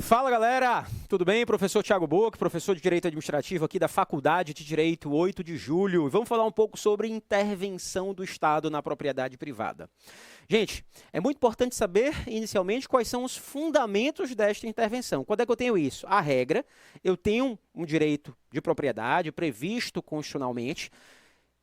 Fala galera, tudo bem? Professor Thiago Bock, professor de Direito Administrativo aqui da Faculdade de Direito 8 de Julho. Vamos falar um pouco sobre intervenção do Estado na propriedade privada. Gente, é muito importante saber inicialmente quais são os fundamentos desta intervenção. Quando é que eu tenho isso? A regra, eu tenho um direito de propriedade previsto constitucionalmente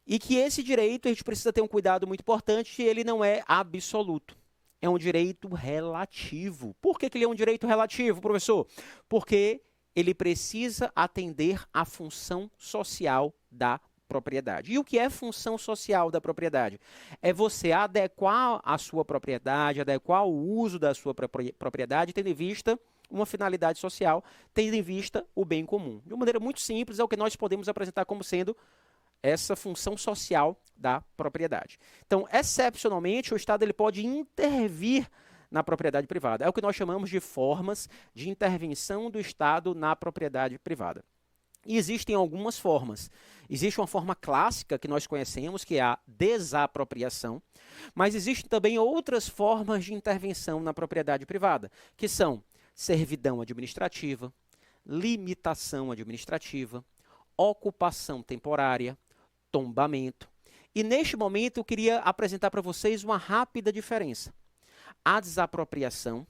e que esse direito a gente precisa ter um cuidado muito importante, ele não é absoluto. É um direito relativo. Por que ele é um direito relativo, professor? Porque ele precisa atender à função social da propriedade. E o que é função social da propriedade? É você adequar a sua propriedade, adequar o uso da sua propriedade, tendo em vista uma finalidade social, tendo em vista o bem comum. De uma maneira muito simples, é o que nós podemos apresentar como sendo essa função social da propriedade. Então, excepcionalmente, o Estado ele pode intervir na propriedade privada. É o que nós chamamos de formas de intervenção do Estado na propriedade privada. E existem algumas formas. Existe uma forma clássica que nós conhecemos, que é a desapropriação, mas existem também outras formas de intervenção na propriedade privada, que são servidão administrativa, limitação administrativa, ocupação temporária, tombamento. E neste momento eu queria apresentar para vocês uma rápida diferença. A desapropriação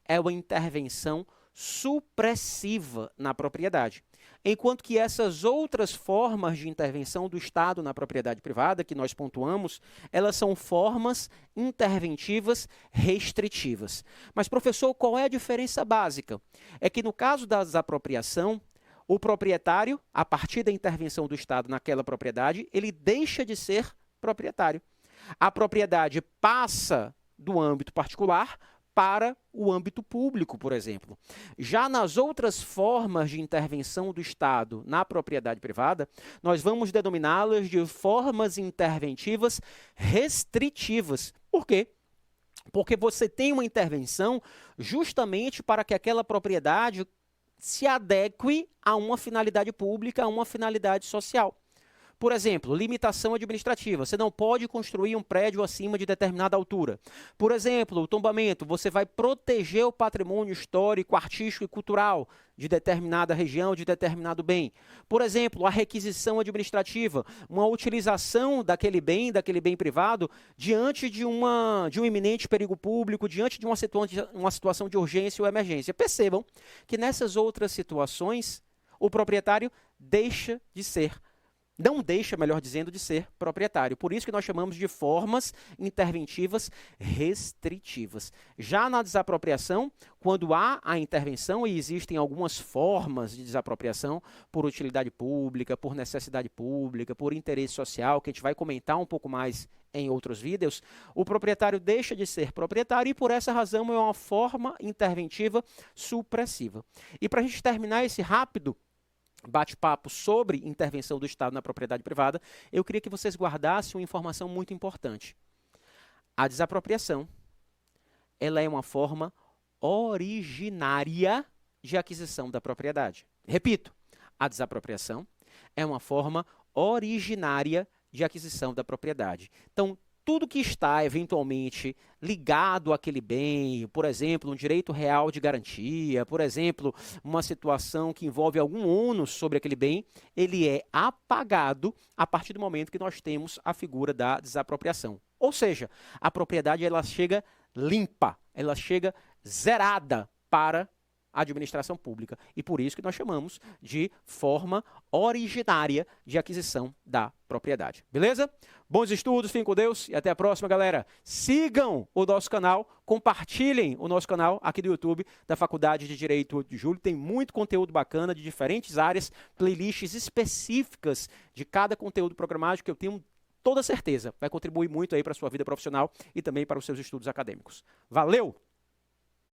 é uma intervenção supressiva na propriedade, enquanto que essas outras formas de intervenção do Estado na propriedade privada, que nós pontuamos, elas são formas interventivas restritivas. Mas, professor, qual é a diferença básica? É que no caso da desapropriação, o proprietário, a partir da intervenção do Estado naquela propriedade, ele deixa de ser proprietário. A propriedade passa do âmbito particular para o âmbito público, por exemplo. Já nas outras formas de intervenção do Estado na propriedade privada, nós vamos denominá-las de formas interventivas restritivas. Por quê? Porque você tem uma intervenção justamente para que aquela propriedade se adeque a uma finalidade pública, a uma finalidade social. Por exemplo, limitação administrativa. Você não pode construir um prédio acima de determinada altura. Por exemplo, o tombamento. Você vai proteger o patrimônio histórico, artístico e cultural de determinada região, de determinado bem. Por exemplo, a requisição administrativa. Uma utilização daquele bem privado diante de um iminente perigo público, diante de uma situação de urgência ou emergência. Percebam que nessas outras situações, o proprietário deixa de ser não deixa, melhor dizendo, de ser proprietário. Por isso que nós chamamos de formas interventivas restritivas. Já na desapropriação, quando há a intervenção, e existem algumas formas de desapropriação por utilidade pública, por necessidade pública, por interesse social, que a gente vai comentar um pouco mais em outros vídeos, o proprietário deixa de ser proprietário e, por essa razão, é uma forma interventiva supressiva. E para a gente terminar esse rápido bate-papo sobre intervenção do Estado na propriedade privada, eu queria que vocês guardassem uma informação muito importante. A desapropriação, ela é uma forma originária de aquisição da propriedade. Repito, a desapropriação é uma forma originária de aquisição da propriedade. Então, tudo que está, eventualmente, ligado àquele bem, por exemplo, um direito real de garantia, por exemplo, uma situação que envolve algum ônus sobre aquele bem, ele é apagado a partir do momento que nós temos a figura da desapropriação. Ou seja, a propriedade ela chega limpa, ela chega zerada para a administração pública. E por isso que nós chamamos de forma originária de aquisição da propriedade. Beleza? Bons estudos, fiquem com Deus e até a próxima, galera. Sigam o nosso canal, compartilhem o nosso canal aqui do YouTube da Faculdade de Direito 8 de Julho. Tem muito conteúdo bacana de diferentes áreas, playlists específicas de cada conteúdo programático que eu tenho toda certeza vai contribuir muito aí para a sua vida profissional e também para os seus estudos acadêmicos. Valeu!